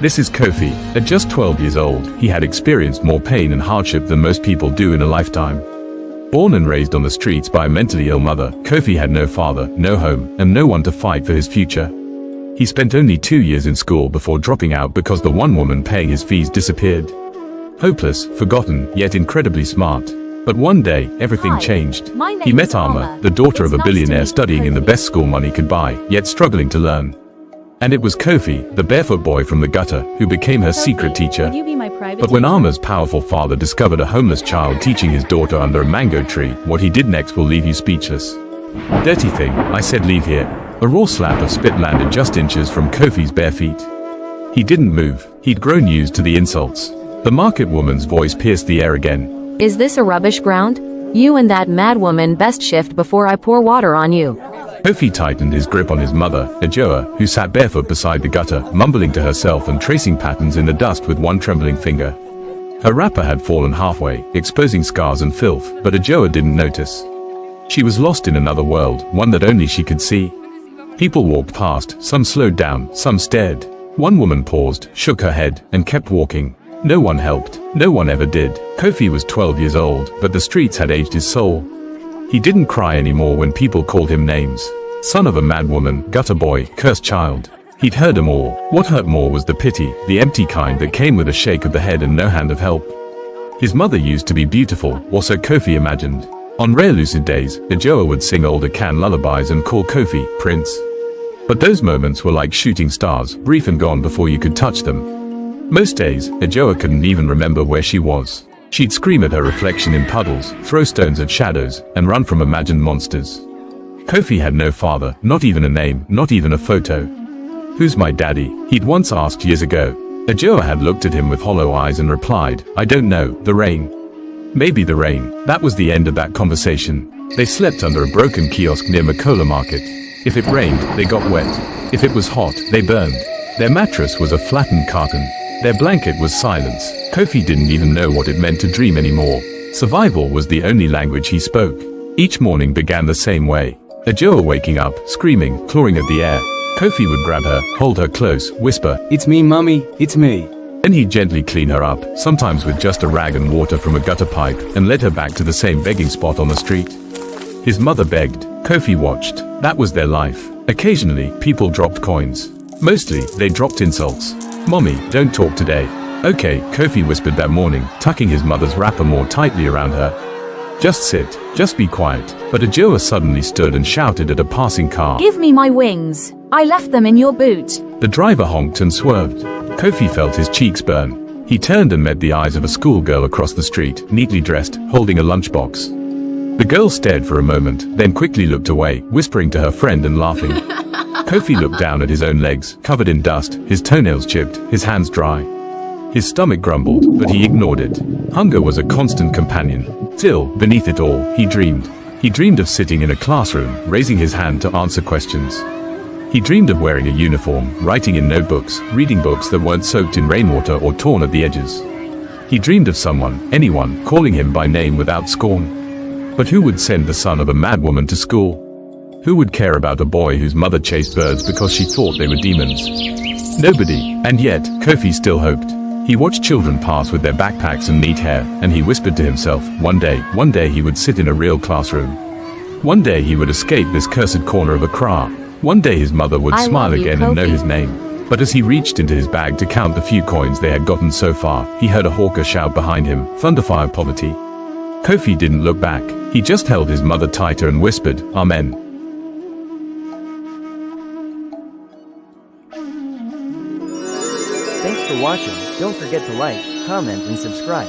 This is Kofi. At just 12 years old, he had experienced more pain and hardship than most people do in a lifetime. Born and raised on the streets by a mentally ill mother, Kofi had no father, no home, and no one to fight for his future. He spent only 2 years in school before dropping out because the one woman paying his fees disappeared. Hopeless, forgotten, yet incredibly smart. But one day, everything changed. He met Alma, the daughter of a billionaire studying in the best school money could buy, yet struggling to learn. And it was Kofi, the barefoot boy from the gutter, who became her secret teacher. But when Alma's powerful father discovered a homeless child teaching his daughter under a mango tree, what he did next will leave you speechless. Dirty thing, I said leave here. A raw slap of spit landed just inches from Kofi's bare feet. He didn't move. He'd grown used to the insults. The market woman's voice pierced the air again. Is this a rubbish ground? You and that mad woman best shift before I pour water on you. Kofi tightened his grip on his mother, Ajoa, who sat barefoot beside the gutter, mumbling to herself and tracing patterns in the dust with one trembling finger. Her wrapper had fallen halfway, exposing scars and filth, but Ajoa didn't notice. She was lost in another world, one that only she could see. People walked past, some slowed down, some stared. One woman paused, shook her head, and kept walking. No one helped. No one ever did. Kofi was 12 years old, but the streets had aged his soul. He didn't cry anymore when people called him names. Son of a mad woman, gutter boy, cursed child. He'd heard them all. What hurt more was the pity, the empty kind that came with a shake of the head and no hand of help. His mother used to be beautiful, or so Kofi imagined. On rare lucid days, Ajoa would sing old Akan lullabies and call Kofi, Prince. But those moments were like shooting stars, brief and gone before you could touch them. Most days, Ajoa couldn't even remember where she was. She'd scream at her reflection in puddles, throw stones at shadows, and run from imagined monsters. Kofi had no father, not even a name, not even a photo. Who's my daddy? He'd once asked years ago. Ajoa had looked at him with hollow eyes and replied, I don't know, the rain. Maybe the rain. That was the end of that conversation. They slept under a broken kiosk near Makola Market. If it rained, they got wet. If it was hot, they burned. Their mattress was a flattened carton. Their blanket was silence. Kofi didn't even know what it meant to dream anymore. Survival was the only language he spoke. Each morning began the same way. Ajoa waking up, screaming, clawing at the air. Kofi would grab her, hold her close, whisper, It's me, mummy, it's me. Then he'd gently clean her up, sometimes with just a rag and water from a gutter pipe, and led her back to the same begging spot on the street. His mother begged. Kofi watched. That was their life. Occasionally, people dropped coins. Mostly, they dropped insults. Mommy, don't talk today. Okay, Kofi whispered that morning, tucking his mother's wrapper more tightly around her. Just sit, just be quiet. But Ajoa suddenly stood and shouted at a passing car. Give me my wings. I left them in your boot. The driver honked and swerved. Kofi felt his cheeks burn. He turned and met the eyes of a schoolgirl across the street, neatly dressed, holding a lunchbox. The girl stared for a moment, then quickly looked away, whispering to her friend and laughing. Kofi looked down at his own legs, covered in dust, his toenails chipped, his hands dry. His stomach grumbled, but he ignored it. Hunger was a constant companion. Still, beneath it all, he dreamed. He dreamed of sitting in a classroom, raising his hand to answer questions. He dreamed of wearing a uniform, writing in notebooks, reading books that weren't soaked in rainwater or torn at the edges. He dreamed of someone, anyone, calling him by name without scorn. But who would send the son of a mad woman to school? Who would care about a boy whose mother chased birds because she thought they were demons? Nobody, and yet, Kofi still hoped. He watched children pass with their backpacks and neat hair, and he whispered to himself, one day he would sit in a real classroom. One day he would escape this cursed corner of Accra. One day his mother would smile again and know his name. But as he reached into his bag to count the few coins they had gotten so far, he heard a hawker shout behind him, Thunderfire poverty. Kofi didn't look back. He just held his mother tighter and whispered, Amen. Thanks for watching. Don't forget to like, comment, and subscribe.